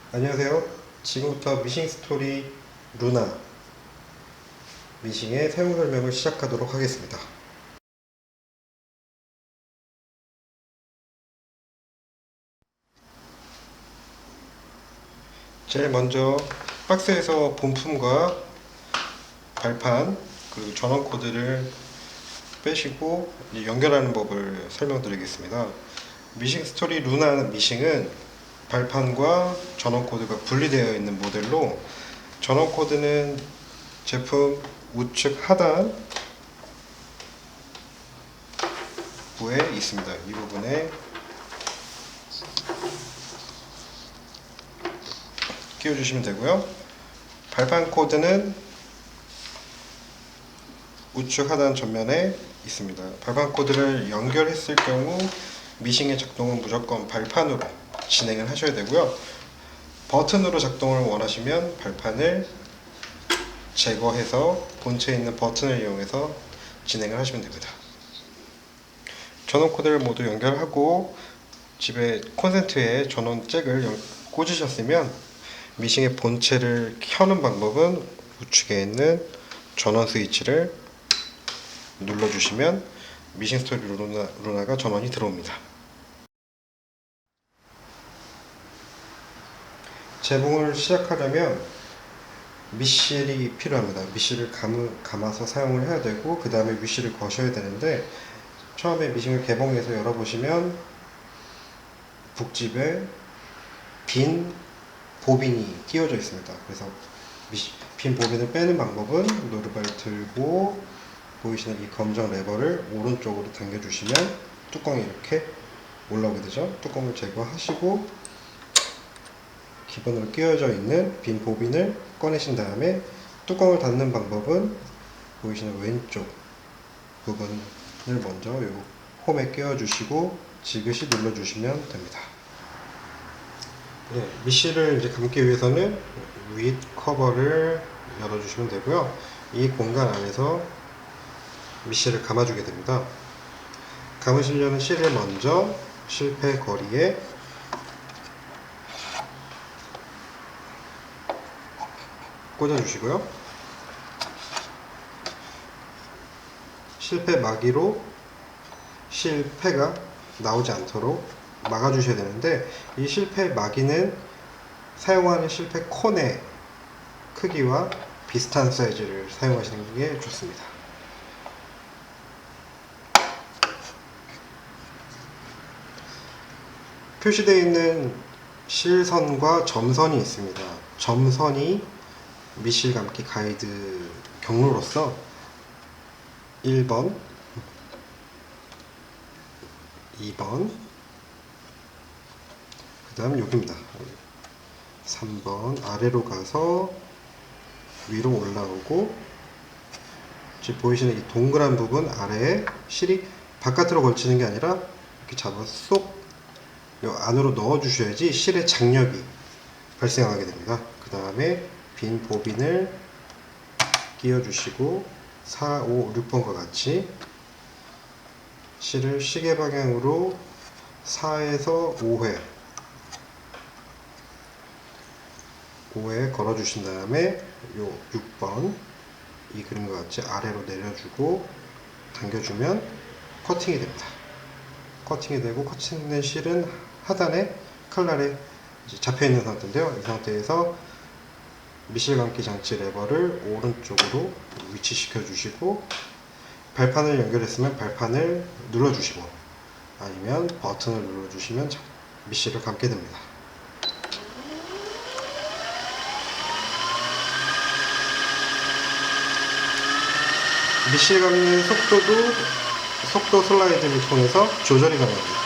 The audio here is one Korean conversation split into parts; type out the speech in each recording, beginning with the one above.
안녕하세요. 지금부터 미싱 스토리 루나 미싱의 사용 설명을 시작하도록 하겠습니다. 제일 먼저 박스에서 본품과 발판 그리고 전원 코드를 빼시고 연결하는 법을 설명드리겠습니다. 미싱 스토리 루나 미싱은 발판과 전원 코드가 분리되어 있는 모델로, 전원 코드는 제품 우측 하단 부에 있습니다. 이 부분에 끼워주시면 되고요. 발판 코드는 우측 하단 전면에 있습니다. 발판 코드를 연결했을 경우 미싱의 작동은 무조건 발판으로 진행을 하셔야 되고요. 버튼으로 작동을 원하시면 발판을 제거해서 본체에 있는 버튼을 이용해서 진행을 하시면 됩니다. 전원 코드를 모두 연결하고 집에 콘센트에 전원 잭을 꽂으셨으면 미싱의 본체를 켜는 방법은 우측에 있는 전원 스위치를 눌러주시면 미싱 스토리 루나가 전원이 들어옵니다. 재봉을 시작하려면 미실이 필요합니다. 미실을 감아서 사용을 해야 되고, 그 다음에 미실을 거셔야 되는데, 처음에 미싱을 개봉해서 열어보시면 북집에 빈 보빈이 끼워져 있습니다. 그래서 빈 보빈을 빼는 방법은 노루발을 들고 보이시는 이 검정 레버를 오른쪽으로 당겨주시면 뚜껑이 이렇게 올라오게 되죠. 뚜껑을 제거하시고 기본으로 끼워져 있는 빈 보빈을 꺼내신 다음에 뚜껑을 닫는 방법은 보이시는 왼쪽 부분을 먼저 요 홈에 끼워주시고 지그시 눌러주시면 됩니다. 네, 미실을 이제 감기 위해서는 윗 커버를 열어주시면 되고요. 이 공간 안에서 미실을 감아주게 됩니다. 감으시려는 실을 먼저 실패 거리에 꽂아주시고요. 실패 마기로 실패가 나오지 않도록 막아주셔야 되는데, 이 실패 마기는 사용하는 실패 콘의 크기와 비슷한 사이즈를 사용하시는 게 좋습니다. 표시되어 있는 실선과 점선이 있습니다. 점선이 미실 감기 가이드 경로로서 1번, 2번, 그 다음 여기입니다. 3번 아래로 가서 위로 올라오고, 지금 보이시는 이 동그란 부분 아래에 실이 바깥으로 걸치는 게 아니라 이렇게 잡아서 쏙 요 안으로 넣어 주셔야지 실의 장력이 발생하게 됩니다. 그 다음에 빈 보빈을 끼워 주시고 4, 5, 6번과 같이 실을 시계 방향으로 4에서 5회 걸어 주신 다음에 요 6번 이 그림과 같이 아래로 내려주고 당겨주면 커팅이 됩니다. 커팅이 되고, 커팅된 실은 하단에 칼날에 잡혀있는 상태인데요. 이 상태에서 미실 감기 장치 레버를 오른쪽으로 위치시켜 주시고, 발판을 연결했으면 발판을 눌러주시고 아니면 버튼을 눌러주시면 미실을 감게 됩니다. 미실 감는 속도도 속도 슬라이드를 통해서 조절이 가능합니다.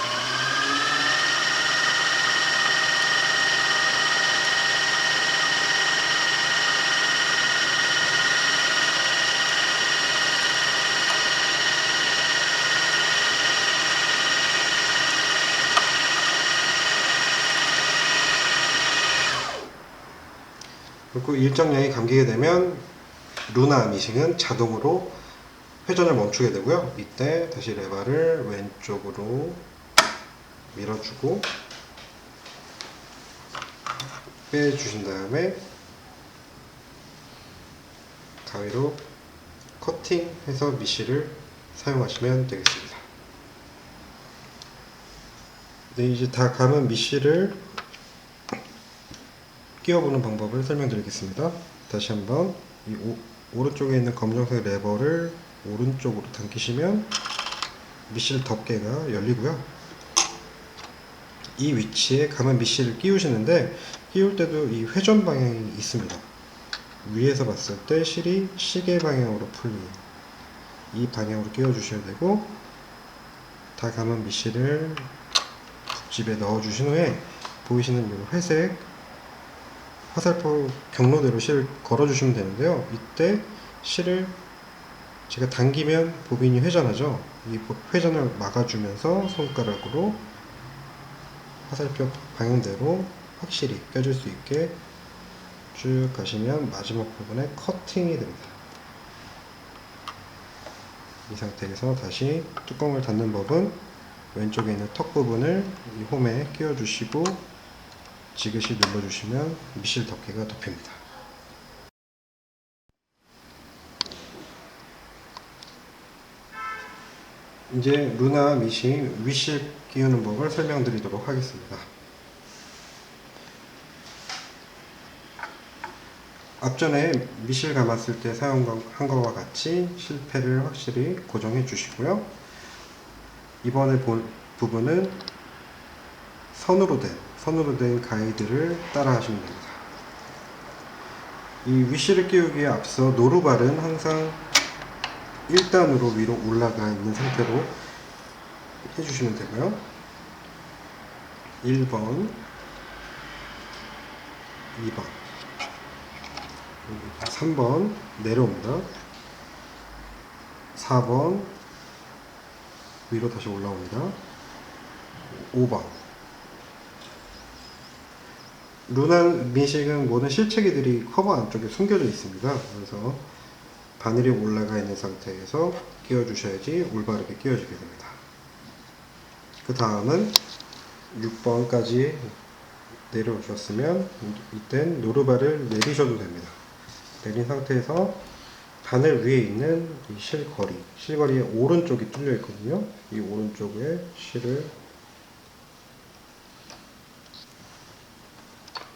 그리고 일정량이 감기게 되면 루나 미싱은 자동으로 회전을 멈추게 되고요. 이때 다시 레버를 왼쪽으로 밀어주고 빼주신 다음에 가위로 커팅해서 미실을 사용하시면 되겠습니다. 네, 이제 다 감은 미실을 끼워보는 방법을 설명드리겠습니다. 다시 한번 이 오른쪽에 있는 검정색 레버를 오른쪽으로 당기시면 미실 덮개가 열리고요. 이 위치에 감은 미실을 끼우시는데, 끼울 때도 이 회전 방향이 있습니다. 위에서 봤을 때 실이 시계 방향으로 풀리는 이 방향으로 끼워 주셔야 되고, 다 감은 미실을 북집에 넣어 주신 후에 보이시는 이 회색 화살표 경로대로 실을 걸어 주시면 되는데요. 이때 실을 제가 당기면 보빈이 회전하죠. 이 회전을 막아주면서 손가락으로 화살표 방향대로 확실히 껴줄 수 있게 쭉 가시면 마지막 부분에 커팅이 됩니다. 이 상태에서 다시 뚜껑을 닫는 법은 왼쪽에 있는 턱 부분을 이 홈에 끼워 주시고 지그시 눌러 주시면 미실 덮개가 덮입니다. 이제 루나 미싱 위실 끼우는 법을 설명드리도록 하겠습니다. 앞전에 미실 감았을 때 사용한 것과 같이 실패를 확실히 고정해 주시고요. 이번에 볼 부분은 선으로 된 가이드를 따라 하시면 됩니다. 이 위실을 끼우기에 앞서 노루발은 항상 1단으로 위로 올라가 있는 상태로 해주시면 되고요. 1번, 2번, 3번 내려옵니다. 4번 위로 다시 올라옵니다. 5번. 루나 미식은 모든 실체기들이 커버 안쪽에 숨겨져 있습니다. 그래서 바늘이 올라가 있는 상태에서 끼워 주셔야지 올바르게 끼워지게 됩니다. 그 다음은 6번까지 내려오셨으면 이땐 노루발을 내리셔도 됩니다. 내린 상태에서 바늘 위에 있는 이 실거리의 오른쪽이 뚫려 있거든요. 이 오른쪽에 실을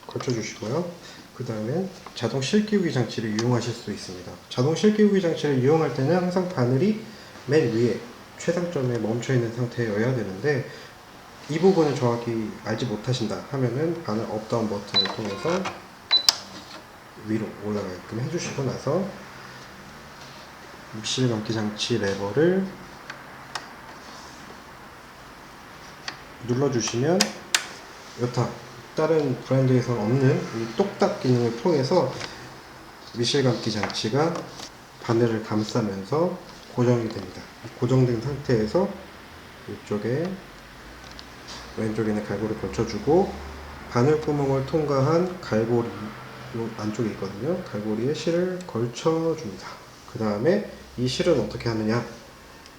걸쳐 주시고요. 그 다음에 자동 실 끼우기 장치를 이용하실 수 있습니다. 자동 실 끼우기 장치를 이용할 때는 항상 바늘이 맨 위에 최상점에 멈춰 있는 상태여야 되는데, 이 부분을 정확히 알지 못하신다 하면은 바늘 업다운 버튼을 통해서 위로 올라가게끔 해주시고 나서 미실 감기 장치 레버를 눌러주시면 여타 다른 브랜드에서는 없는 이 똑딱 기능을 통해서 미실 감기 장치가 바늘을 감싸면서 고정이 됩니다. 고정된 상태에서 이쪽에 왼쪽에 있는 갈고리 걸쳐주고, 바늘 구멍을 통과한 갈고리 안쪽에 있거든요. 갈고리에 실을 걸쳐줍니다. 그 다음에 이 실은 어떻게 하느냐,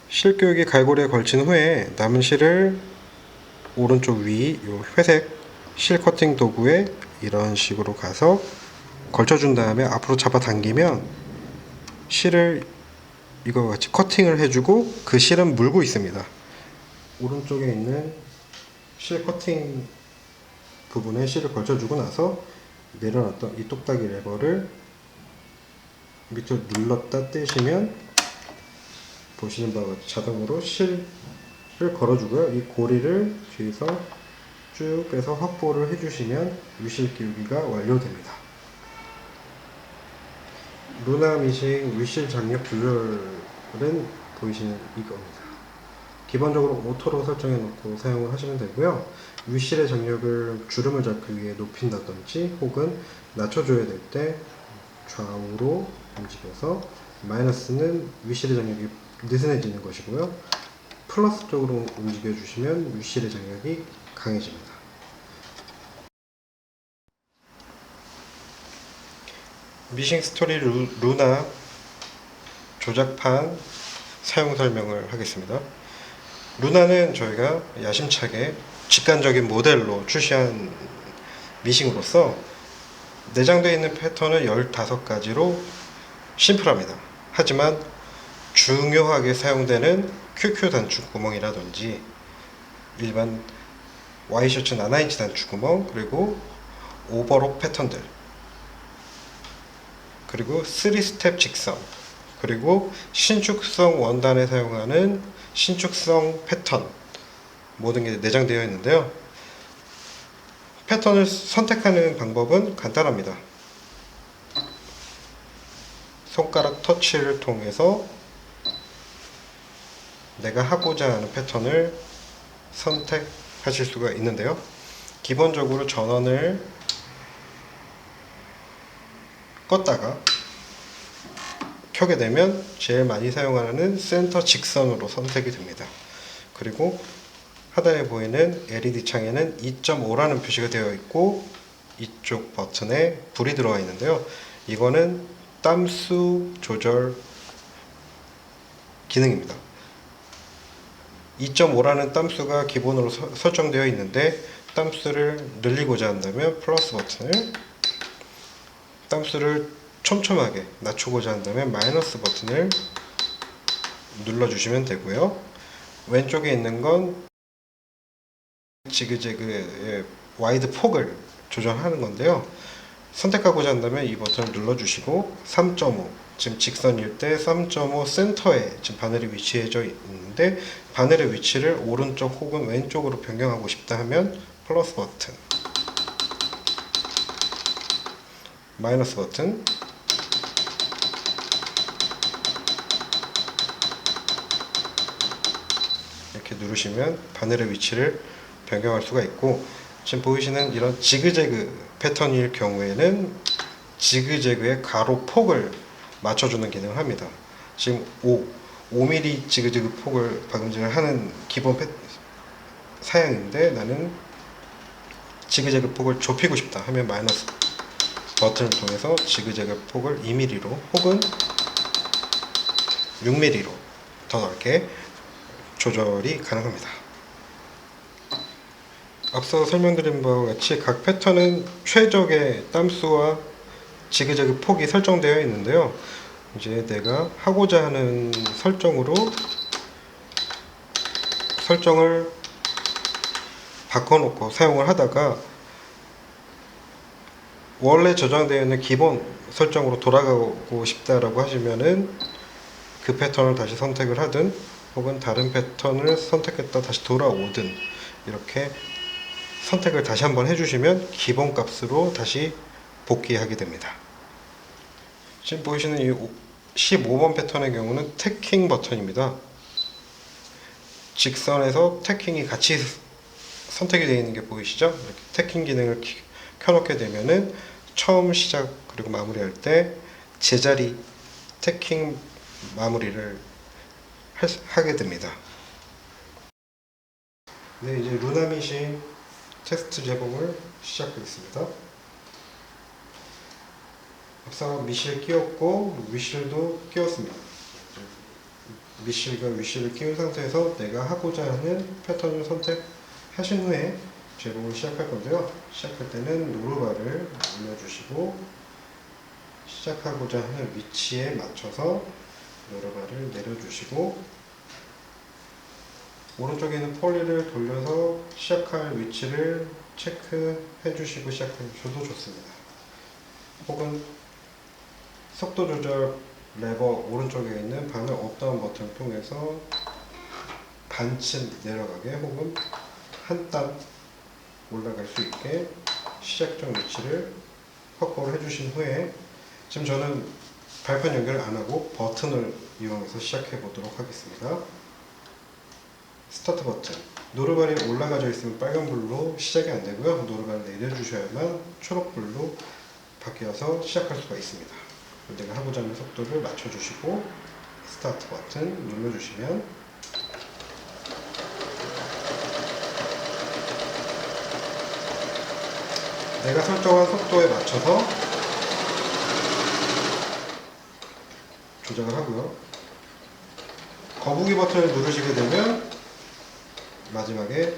실 교육이 갈고리에 걸친 후에 남은 실을 오른쪽 위 요 회색 실 커팅 도구에 이런 식으로 가서 걸쳐준 다음에 앞으로 잡아 당기면 실을 이거와 같이 커팅을 해주고, 그 실은 물고 있습니다. 오른쪽에 있는 실 커팅 부분에 실을 걸쳐주고 나서 내려놨던 이 똑딱이 레버를 밑으로 눌렀다 떼시면 보시는 바와 같이 자동으로 실을 걸어주고요. 이 고리를 뒤에서 쭉 빼서 확보를 해주시면 위실 끼우기가 완료됩니다. 루나 미싱 위실 장력 조절은 보이시는 이겁니다. 기본적으로 오토로 설정해 놓고 사용을 하시면 되고요. 위실의 장력을 주름을 잡기 위해 높인다든지 혹은 낮춰줘야 될 때 좌우로 움직여서, 마이너스는 위실의 장력이 느슨해지는 것이고요. 플러스 쪽으로 움직여 주시면 위실의 장력이 강해집니다. 미싱 스토리 루나 조작판 사용 설명을 하겠습니다. 루나는 저희가 야심차게 직관적인 모델로 출시한 미싱으로서 내장되어 있는 패턴은 15가지로 심플합니다. 하지만 중요하게 사용되는 QQ 단추구멍이라든지 일반 와이셔츠 나나인치 단추구멍, 그리고 오버록 패턴들, 그리고 3스텝 직선, 그리고 신축성 원단에 사용하는 신축성 패턴, 모든 게 내장되어 있는데요. 패턴을 선택하는 방법은 간단합니다. 손가락 터치를 통해서 내가 하고자 하는 패턴을 선택하실 수가 있는데요. 기본적으로 전원을 껐다가 켜게 되면 제일 많이 사용하는 센터 직선으로 선택이 됩니다. 그리고 하단에 보이는 LED 창에는 2.5라는 표시가 되어 있고 이쪽 버튼에 불이 들어가 있는데요. 이거는 땀수 조절 기능입니다. 2.5라는 땀수가 기본으로 설정되어 있는데 땀수를 늘리고자 한다면 플러스 버튼을, 땀수를 촘촘하게 낮추고자 한다면 마이너스 버튼을 눌러주시면 되고요. 왼쪽에 있는 건 지그재그의 와이드 폭을 조절하는 건데요. 선택하고자 한다면 이 버튼을 눌러주시고 3.5, 지금 직선일 때 3.5 센터에 지금 바늘이 위치해져 있는데 바늘의 위치를 오른쪽 혹은 왼쪽으로 변경하고 싶다 하면 플러스 버튼, 마이너스 버튼, 이렇게 누르시면 바늘의 위치를 변경할 수가 있고, 지금 보이시는 이런 지그재그 패턴일 경우에는 지그재그의 가로 폭을 맞춰주는 기능을 합니다. 지금 5mm 지그재그 폭을 방금 전에 하는 기본 사양인데 나는 지그재그 폭을 좁히고 싶다 하면 마이너스 버튼을 통해서 지그재그 폭을 2mm로 혹은 6mm로 더 넓게 조절이 가능합니다. 앞서 설명드린 바와 같이 각 패턴은 최적의 땀수와 지그재그 폭이 설정되어 있는데요. 이제 내가 하고자 하는 설정으로 설정을 바꿔놓고 사용을 하다가 원래 저장되어 있는 기본 설정으로 돌아가고 싶다라고 하시면은 그 패턴을 다시 선택을 하든 혹은 다른 패턴을 선택했다 다시 돌아오든 이렇게 선택을 다시 한번 해주시면 기본 값으로 다시 복귀하게 됩니다. 지금 보이시는 이 15번 패턴의 경우는 태킹 버튼입니다. 직선에서 태킹이 같이 선택이 되어 있는 게 보이시죠? 이렇게 태킹 기능을 켜놓게 되면은 처음 시작 그리고 마무리할 때 제자리 태킹 마무리를 하게 됩니다. 네, 이제 루나미신 테스트 제봉을 시작하겠습니다. 앞서 미실 끼웠고 위실도 끼웠습니다. 미실과 위실을 끼운 상태에서 내가 하고자 하는 패턴을 선택하신 후에 제봉을 시작할 건데요. 시작할 때는 노루바를 눌러주시고 시작하고자 하는 위치에 맞춰서 노루바를 내려주시고 오른쪽에 있는 폴리를 돌려서 시작할 위치를 체크해 주시고 시작해 주셔도 좋습니다. 혹은 속도 조절 레버 오른쪽에 있는 바늘 업다운 버튼을 통해서 반쯤 내려가게 혹은 한 땀 올라갈 수 있게 시작점 위치를 확보를 해주신 후에 지금 저는 발판 연결을 안 하고 버튼을 이용해서 시작해 보도록 하겠습니다. 스타트 버튼, 노루발이 올라가져 있으면 빨간불로 시작이 안 되고요. 노루발을 내려주셔야만 초록불로 바뀌어서 시작할 수가 있습니다. 내가 하고자 하는 속도를 맞춰주시고 스타트 버튼 눌러주시면 내가 설정한 속도에 맞춰서 조작을 하고요. 거북이 버튼을 누르시게 되면 마지막에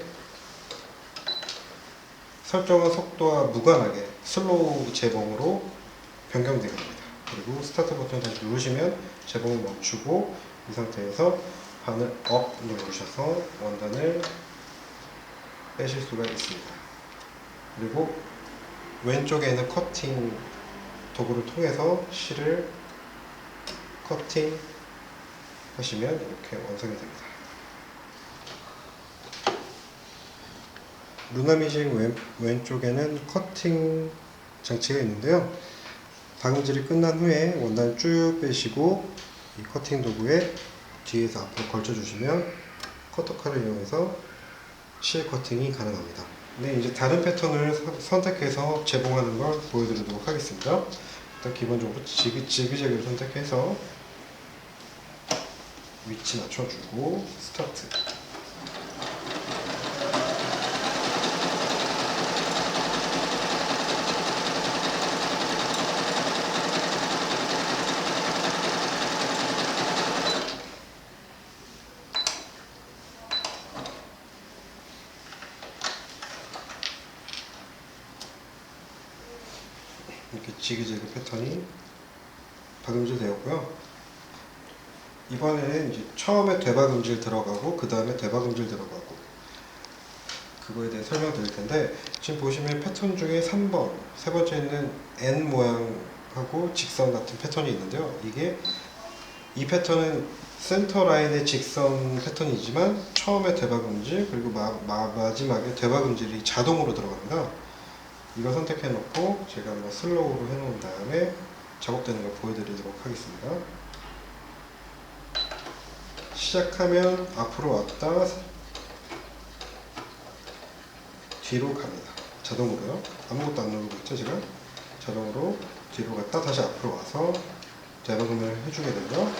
설정은 속도와 무관하게 슬로우 재봉으로 변경되게 됩니다. 그리고 스타트 버튼을 다시 누르시면 재봉이 멈추고, 이 상태에서 바늘 업 누르셔서 원단을 빼실 수가 있습니다. 그리고 왼쪽에 있는 커팅 도구를 통해서 실을 커팅 하시면 이렇게 완성이 됩니다. 루나미싱 왼쪽에는 커팅 장치가 있는데요. 박음질이 끝난 후에 원단을 쭉 빼시고 이 커팅 도구에 뒤에서 앞으로 걸쳐 주시면 커터칼을 이용해서 실 커팅이 가능합니다. 네, 이제 다른 패턴을 선택해서 재봉하는 걸 보여드리도록 하겠습니다. 일단 기본적으로 지그재그를 선택해서 위치 맞춰주고 스타트. 이렇게 지그재그 패턴이 박음질 되었고요. 이번에는 이제 처음에 되박음질 들어가고 그 다음에 되박음질 들어가고 그거에 대해 설명드릴 텐데, 지금 보시면 패턴 중에 3번, 세 번째는 N 모양하고 직선 같은 패턴이 있는데요. 이 패턴은 센터 라인의 직선 패턴이지만 처음에 되박음질 그리고 마지막에 되박음질이 자동으로 들어갑니다. 이거 선택해 놓고 제가 한번 슬로우로 해 놓은 다음에 작업되는 걸 보여드리도록 하겠습니다. 시작하면 앞으로 왔다 뒤로 갑니다. 자동으로요. 아무것도 안 누르고 있죠 지금. 자동으로 뒤로 갔다 다시 앞으로 와서 되박음을 해주게 되죠.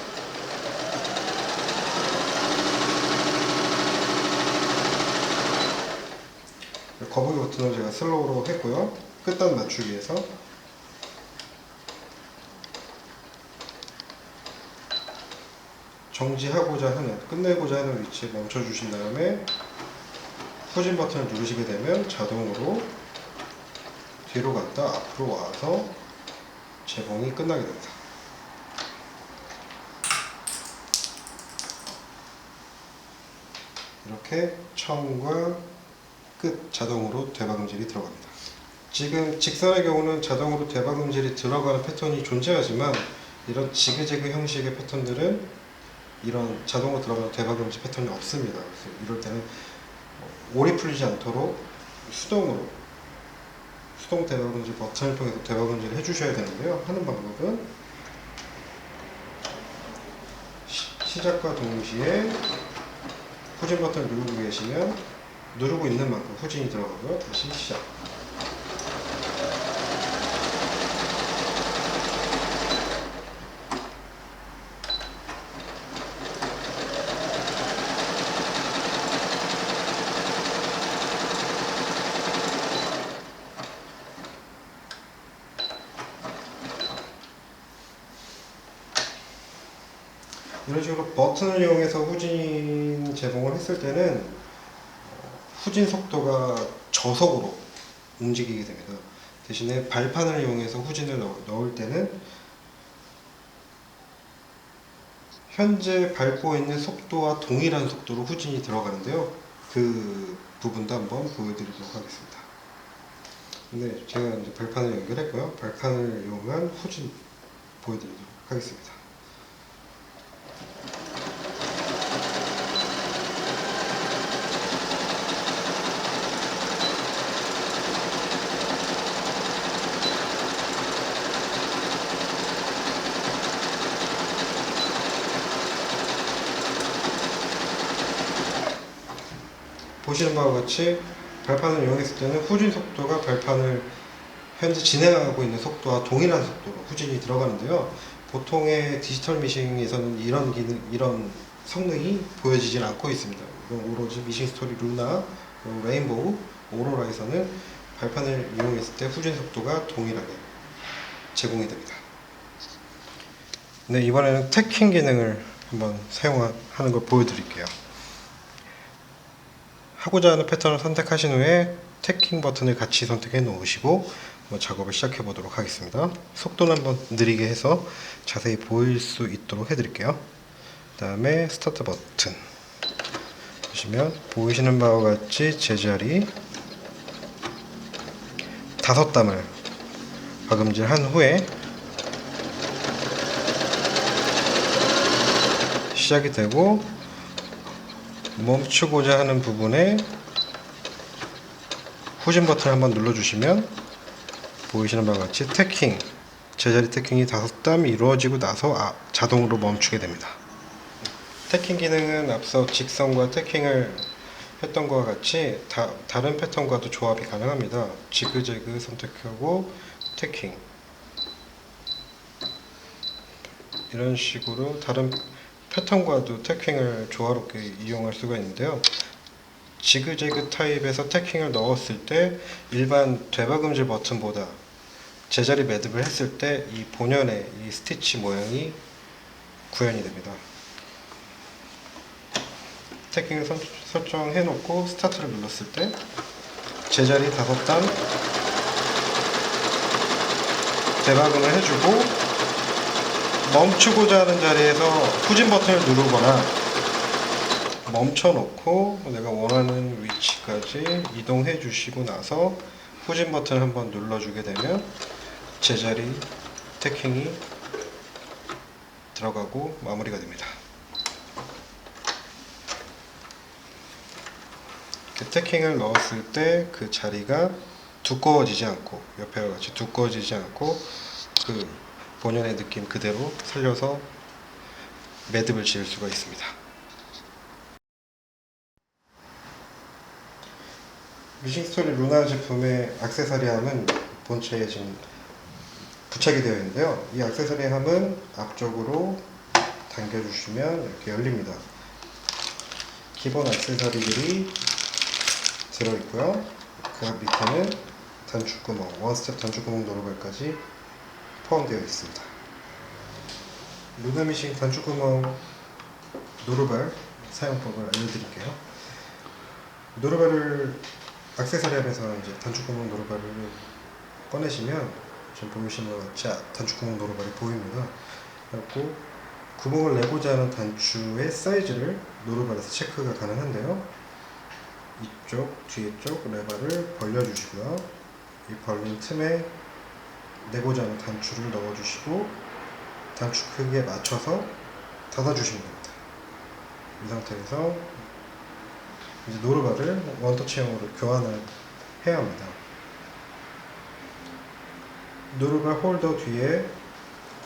거북이 버튼을 제가 슬로우로 했고요. 끝단 맞추기 위해서 정지하고자 하는, 끝내고자 하는 위치에 멈춰 주신 다음에 후진 버튼을 누르시게 되면 자동으로 뒤로 갔다 앞으로 와서 재봉이 끝나게 됩니다. 이렇게 처음과 끝 자동으로 되박음질이 들어갑니다. 지금 직선의 경우는 자동으로 되박음질이 들어가는 패턴이 존재하지만, 이런 지그재그 형식의 패턴들은 이런 자동으로 들어가는 되박음질 패턴이 없습니다. 그래서 이럴 때는 오래 풀리지 않도록 수동 되박음질 버튼을 통해서 되박음질을 해주셔야 되는데요. 하는 방법은 시작과 동시에 후진 버튼을 누르고 계시면 누르고 있는 만큼 후진이 들어가고요. 다시 시작. 이런 식으로 버튼을 이용해서 후진 제공을 했을 때는 후진 속도가 저속으로 움직이게 됩니다. 대신에 발판을 이용해서 후진을 넣을 때는 현재 밟고 있는 속도와 동일한 속도로 후진이 들어가는데요. 그 부분도 한번 보여드리도록 하겠습니다. 근데 제가 이제 발판을 연결했고요. 발판을 이용한 후진 보여드리도록 하겠습니다. 보시는 바와 같이 발판을 이용했을 때는 후진 속도가 발판을 현재 진행하고 있는 속도와 동일한 속도로 후진이 들어가는데요. 보통의 디지털 미싱에서는 이런 성능이 보여지질 않고 있습니다. 오로지 미싱 스토리 루나, 레인보우, 오로라에서는 발판을 이용했을 때 후진 속도가 동일하게 제공이 됩니다. 네, 이번에는 태킹 기능을 한번 사용하는 걸 보여드릴게요. 하고자 하는 패턴을 선택하신 후에 태킹 버튼을 같이 선택해 놓으시고 작업을 시작해 보도록 하겠습니다. 속도는 한번 느리게 해서 자세히 보일 수 있도록 해드릴게요. 그 다음에 스타트 버튼 보시면 보이시는 바와 같이 제자리 5담을 박음질한 후에 시작이 되고 멈추고자 하는 부분에 후진 버튼을 한번 눌러주시면 보이시는 바와 같이 태킹, 제자리 태킹이 5담이 이루어지고 나서 자동으로 멈추게 됩니다. 태킹 기능은 앞서 직선과 태킹을 했던 것과 같이 다른 패턴과도 조합이 가능합니다. 지그재그 선택하고 태킹, 이런 식으로 다른 패턴과도 태킹을 조화롭게 이용할 수가 있는데요. 지그재그 타입에서 태킹을 넣었을 때 일반 되박음질 버튼보다 제자리 매듭을 했을 때 이 본연의 이 스티치 모양이 구현이 됩니다. 태킹을 설정해 놓고 스타트를 눌렀을 때 제자리 5단 대박음을 해주고 멈추고자 하는 자리에서 후진 버튼을 누르거나 멈춰 놓고 내가 원하는 위치까지 이동해 주시고 나서 후진 버튼을 한번 눌러 주게 되면 제자리 태킹이 들어가고 마무리가 됩니다. 태킹을 넣었을 때 그 자리가 두꺼워지지 않고 옆에와 같이 두꺼워지지 않고 그 본연의 느낌 그대로 살려서 매듭을 지을 수가 있습니다. 뮤직스토리 루나 제품의 액세서리함은 본체에 지금 부착이 되어 있는데요. 이 액세서리함은 앞쪽으로 당겨주시면 이렇게 열립니다. 기본 액세서리들이 들어있고요. 그 밑에는 단축구멍, 원스텝 단축구멍 노루발까지 포함되어 있습니다. 루나미싱 단축구멍 노루발 사용법을 알려드릴게요. 노루발을 액세서리함에서 이제 단축구멍 노루발을 꺼내시면 지금 보이시는 것 같이 단축구멍 노루발이 보입니다. 그리고 구멍을 내고자 하는 단추의 사이즈를 노루발에서 체크가 가능한데요. 이쪽, 뒤에 쪽 레버를 벌려주시고요. 이 벌린 틈에 내고자 하는 단추를 넣어주시고 단추 크기에 맞춰서 닫아주시면 됩니다. 이 상태에서 이제 노루발을 원터치형으로 교환을 해야 합니다. 노루발 홀더 뒤에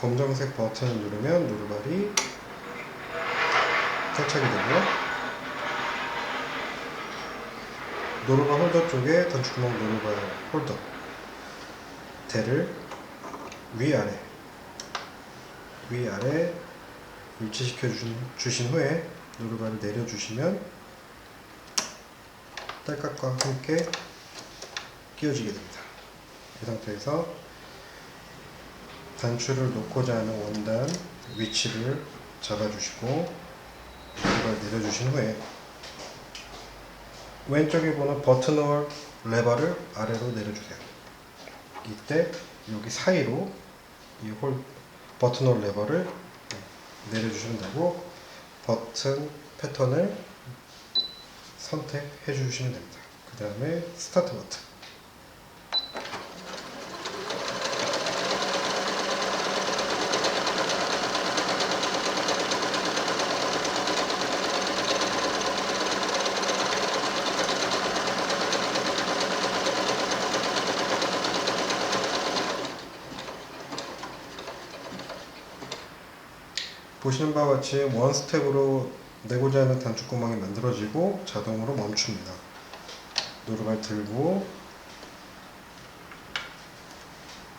검정색 버튼을 누르면 노루발이 탈착이 되고요. 노루발 홀더 쪽에 단축구멍 노루발 홀더 대를 위아래 일치시켜 주신 후에 노루발을 내려주시면 딸깍과 함께 끼워지게 됩니다. 이 상태에서 단추를 놓고자 하는 원단 위치를 잡아주시고 노루발 내려주신 후에 왼쪽에 보는 버튼홀 레버를 아래로 내려주세요. 이때 여기 사이로 이 버튼홀 레버를 내려주시면 되고 버튼 패턴을 선택해 주시면 됩니다. 그 다음에 스타트 버튼 보시는 바와 같이 원 스텝으로 내고자 하는 단축구멍이 만들어지고 자동으로 멈춥니다. 노루발 들고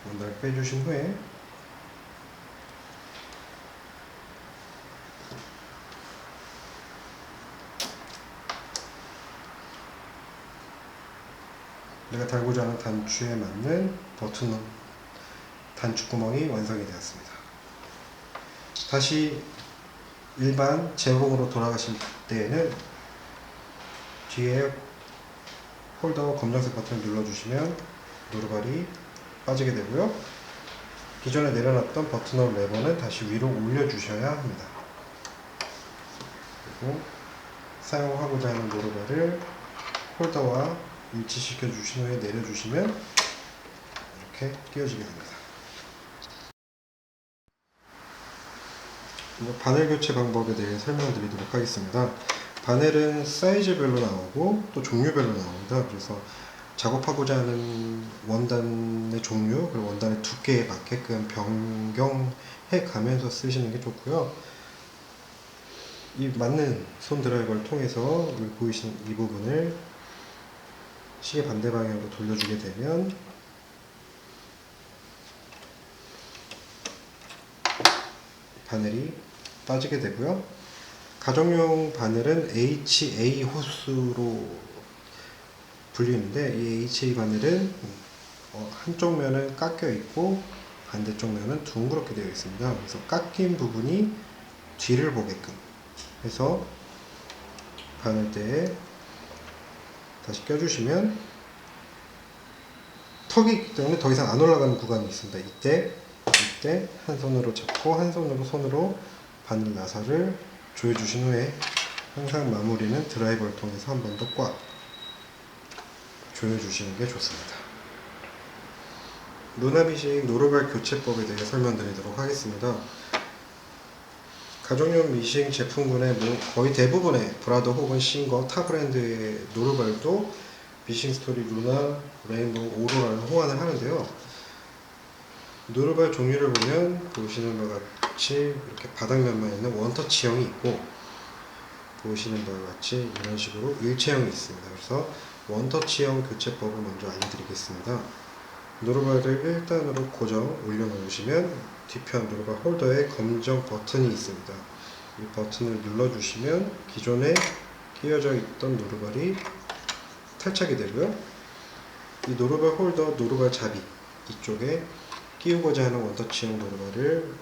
원단을 빼주신 후에 내가 달고자 하는 단추에 맞는 버튼 단축구멍이 완성이 되었습니다. 다시 일반 제봉으로 돌아가실 때에는 뒤에 홀더 검정색 버튼을 눌러주시면 노루발이 빠지게 되고요. 기존에 내려놨던 버튼업 레버는 다시 위로 올려주셔야 합니다. 그리고 사용하고자 하는 노루발을 홀더와 일치시켜 주신 후에 내려주시면 이렇게 끼워지게 됩니다. 바늘 교체 방법에 대해 설명드리도록 하겠습니다. 바늘은 사이즈별로 나오고 또 종류별로 나옵니다. 그래서 작업하고자 하는 원단의 종류 그리고 원단의 두께에 맞게끔 변경해 가면서 쓰시는 게 좋고요. 이 맞는 손 드라이버를 통해서 여기 보이시는 이 부분을 시계 반대 방향으로 돌려주게 되면 바늘이 빠지게 되고요. 가정용 바늘은 HA 호스로 불리는데 이 HA 바늘은 한쪽 면은 깎여 있고 반대쪽 면은 둥그렇게 되어 있습니다. 그래서 깎인 부분이 뒤를 보게끔 해서 바늘대에 다시 껴주시면 턱이 있기 때문에 더 이상 안 올라가는 구간이 있습니다. 이때 한 손으로 잡고 한 손으로 바늘 나사를 조여주신 후에 항상 마무리는 드라이버를 통해서 한 번 더 꽉 조여주시는 게 좋습니다. 루나미싱 노루발 교체법에 대해 설명드리도록 하겠습니다. 가정용 미싱 제품군의 거의 대부분의 브라더 혹은 싱거 타 브랜드의 노루발도 미싱 스토리 루나, 레인보우, 오로라를 호환을 하는데요. 노루발 종류를 보면 보시는 바와 같이 이렇게 바닥면만 있는 원터치형이 있고 보시는 바와 같이 이런 식으로 일체형이 있습니다. 그래서 원터치형 교체법을 먼저 알려드리겠습니다. 노루발을 1단으로 고정 올려놓으시면 뒤편 노루발 홀더에 검정 버튼이 있습니다. 이 버튼을 눌러주시면 기존에 끼워져 있던 노루발이 탈착이 되고요. 이 노루발 홀더 노루발 잡이 이쪽에 끼우고자 하는 원터치형 노루발을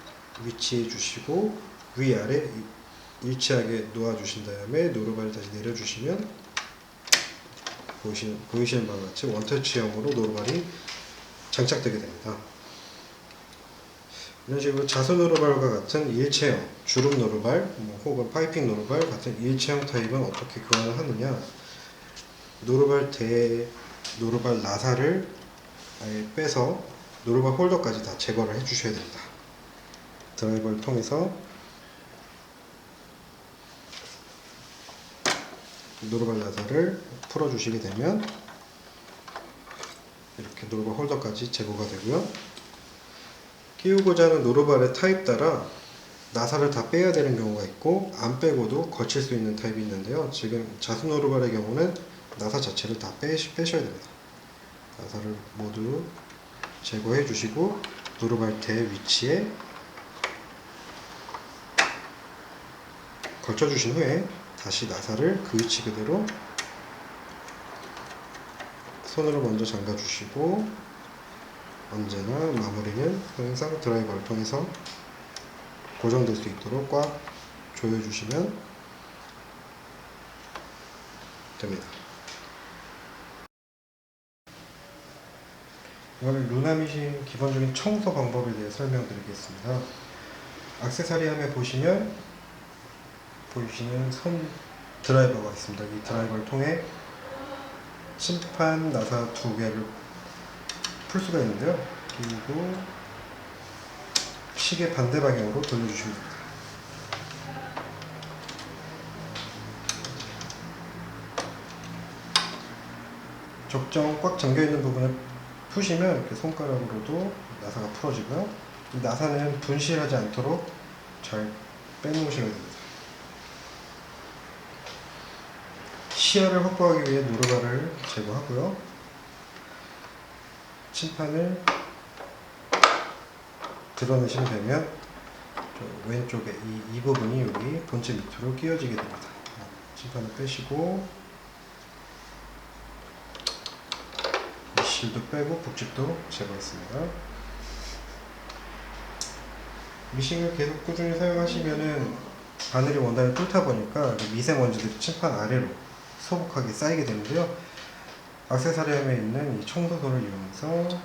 위치해 주시고 위아래 일치하게 놓아 주신 다음에 노루발을 다시 내려주시면 보이시는 바와 같이 원터치형으로 노루발이 장착되게 됩니다. 이런 식으로 자수 노루발과 같은 일체형 주름 노루발 혹은 파이핑 노루발 같은 일체형 타입은 어떻게 교환을 하느냐, 노루발 노루발 나사를 아예 빼서 노루발 홀더까지 다 제거를 해 주셔야 됩니다. 드라이버를 통해서 노루발 나사를 풀어 주시게 되면 이렇게 노루발 홀더까지 제거가 되고요. 끼우고자 하는 노루발의 타입 따라 나사를 다 빼야 되는 경우가 있고 안 빼고도 거칠 수 있는 타입이 있는데요. 지금 자수 노루발의 경우는 나사 자체를 다 빼셔야 됩니다. 나사를 모두 제거해 주시고 노루발 대 위치에 걸쳐 주신 후에 다시 나사를 그 위치 그대로 손으로 먼저 잠가 주시고 언제나 마무리는 항상 드라이버를 통해서 고정될 수 있도록 꽉 조여 주시면 됩니다. 이번엔 루나미싱 기본적인 청소 방법에 대해 설명드리겠습니다. 액세서리함에 보시면 보이시는 손 드라이버가 있습니다. 이 드라이버를 통해 심판 나사 두 개를 풀 수가 있는데요. 그리고 시계 반대 방향으로 돌려주시면 됩니다. 적정 꽉 잠겨있는 부분을 푸시면 이렇게 손가락으로도 나사가 풀어지고요. 이 나사는 분실하지 않도록 잘 빼놓으셔야 됩니다. 시야를 확보하기 위해 노루발을 제거하고요. 침판을 드러내시면 되면 왼쪽에 이 부분이 여기 본체 밑으로 끼워지게 됩니다. 침판을 빼시고 실도 빼고 북집도 제거했습니다. 미싱을 계속 꾸준히 사용하시면은 바늘이 원단을 뚫다 보니까 미세먼지들이 침판 아래로 소복하게 쌓이게 되는데요. 액세서리함에 있는 이 청소도를 이용해서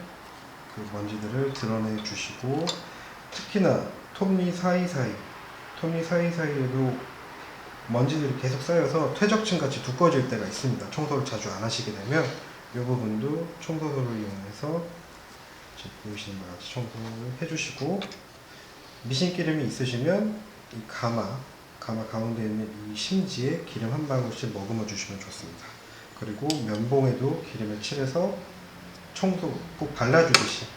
그 먼지들을 드러내 주시고, 특히나 톱니 사이사이에도 먼지들이 계속 쌓여서 퇴적층 같이 두꺼워질 때가 있습니다. 청소를 자주 안 하시게 되면 이 부분도 청소도를 이용해서 지금 보이시는 것 같이 청소를 해주시고, 미신 기름이 있으시면 이 가마 가운데 있는 이 심지에 기름 한 방울씩 머금어 주시면 좋습니다. 그리고 면봉에도 기름을 칠해서 청소 꼭 발라주듯이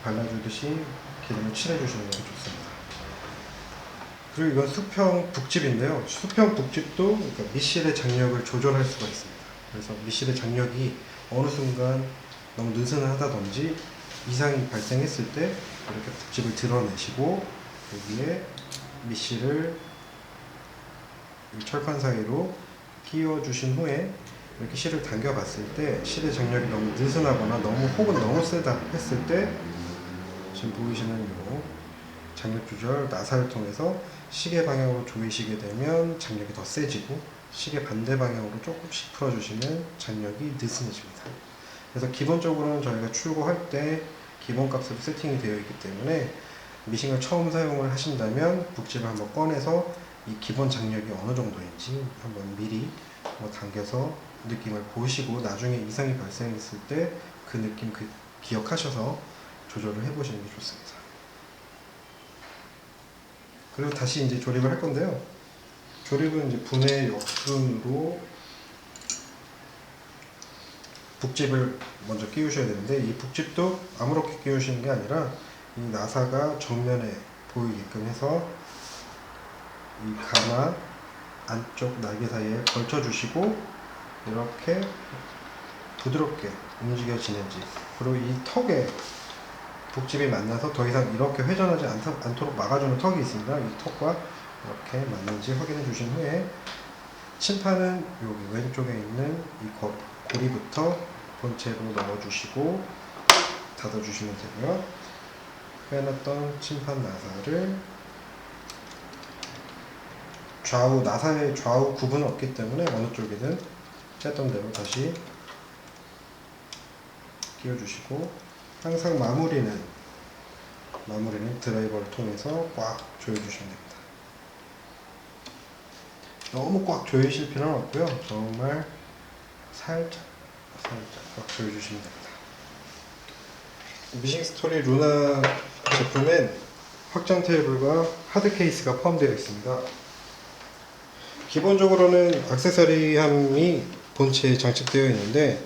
기름을 칠해 주시는 것이 좋습니다. 그리고 이건 수평 북집인데요. 수평 북집도 그러니까 미실의 장력을 조절할 수가 있습니다. 그래서 미실의 장력이 어느 순간 너무 느슨하다든지 이상이 발생했을 때 이렇게 북집을 드러내시고, 여기에 미실을 이 철판 사이로 끼워 주신 후에 이렇게 실을 당겨 봤을 때 실의 장력이 너무 느슨하거나 혹은 너무 세다 했을 때 지금 보이시는 이 장력 조절 나사를 통해서 시계 방향으로 조이시게 되면 장력이 더 세지고, 시계 반대 방향으로 조금씩 풀어주시면 장력이 느슨해집니다. 그래서 기본적으로는 저희가 출고할 때 기본값으로 세팅이 되어 있기 때문에 미싱을 처음 사용을 하신다면 북집을 한번 꺼내서 이 기본 장력이 어느 정도인지 한번 미리 당겨서 느낌을 보시고, 나중에 이상이 발생했을 때 그 느낌 기억하셔서 조절을 해보시는 게 좋습니다. 그리고 다시 이제 조립을 할 건데요. 조립은 이제 분해 역순으로 북집을 먼저 끼우셔야 되는데, 이 북집도 아무렇게 끼우시는 게 아니라 이 나사가 정면에 보이게끔 해서 이 가마 안쪽 날개 사이에 걸쳐 주시고, 이렇게 부드럽게 움직여지는지, 그리고 이 턱에 북집이 만나서 더 이상 이렇게 회전하지 않도록 막아주는 턱이 있습니다. 이 턱과 이렇게 맞는지 확인해 주신 후에 침판은 여기 왼쪽에 있는 이 고리부터 본체로 넣어주시고 닫아주시면 되고요. 빼놨던 침판 나사를 나사의 좌우 구분은 없기 때문에 어느 쪽이든 뺐던 대로 다시 끼워주시고, 항상 마무리는 드라이버를 통해서 꽉 조여주시면 됩니다. 너무 꽉 조이실 필요는 없고요. 정말 살짝 꽉 조여주시면 됩니다. 미싱스토리 루나 제품엔 확장 테이블과 하드 케이스가 포함되어 있습니다. 기본적으로는 액세서리함이 본체에 장착되어 있는데,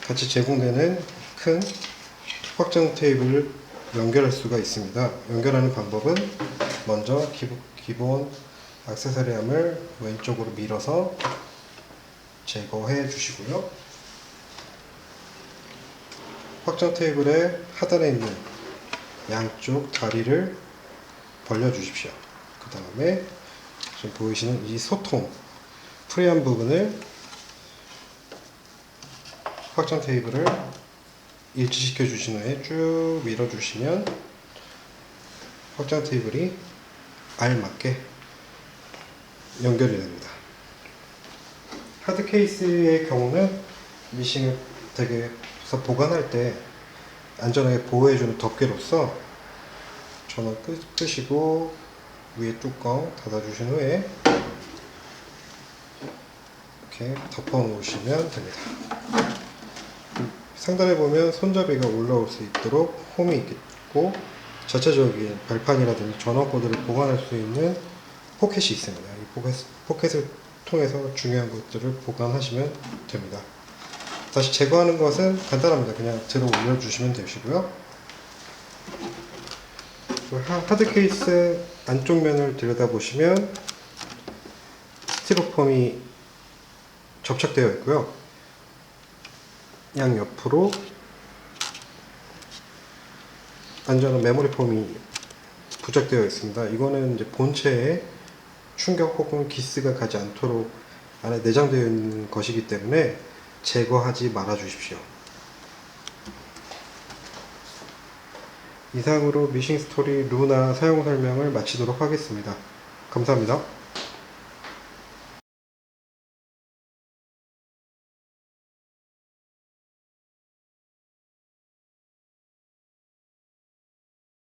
같이 제공되는 큰 확장 테이블을 연결할 수가 있습니다. 연결하는 방법은 먼저 기본 액세서리함을 왼쪽으로 밀어서 제거해 주시고요. 확장 테이블의 하단에 있는 양쪽 다리를 벌려 주십시오. 그 다음에 지금 보이시는 이 소통 프리한 부분을 확장 테이블을 일치시켜 주신 후에 쭉 밀어 주시면 확장 테이블이 알맞게 연결이 됩니다. 하드 케이스의 경우는 미싱을 보관할 때 안전하게 보호해주는 덮개로서 전원 끄시고 위에 뚜껑 닫아주신 후에 이렇게 덮어 놓으시면 됩니다. 상단에 보면 손잡이가 올라올 수 있도록 홈이 있고, 전체적인 발판이라든지 전원 코드를 보관할 수 있는 포켓이 있습니다. 이 포켓을 통해서 중요한 것들을 보관하시면 됩니다. 다시 제거하는 것은 간단합니다. 그냥 들어 올려주시면 되시고요. 하드 케이스 안쪽 면을 들여다보시면 스티로폼이 접착되어 있고요. 양 옆으로 안전한 메모리 폼이 부착되어 있습니다. 이거는 이제 본체에 충격 혹은 기스가 가지 않도록 안에 내장되어 있는 것이기 때문에 제거하지 말아 주십시오. 이상으로 미싱스토리 루나 사용 설명을 마치도록 하겠습니다. 감사합니다.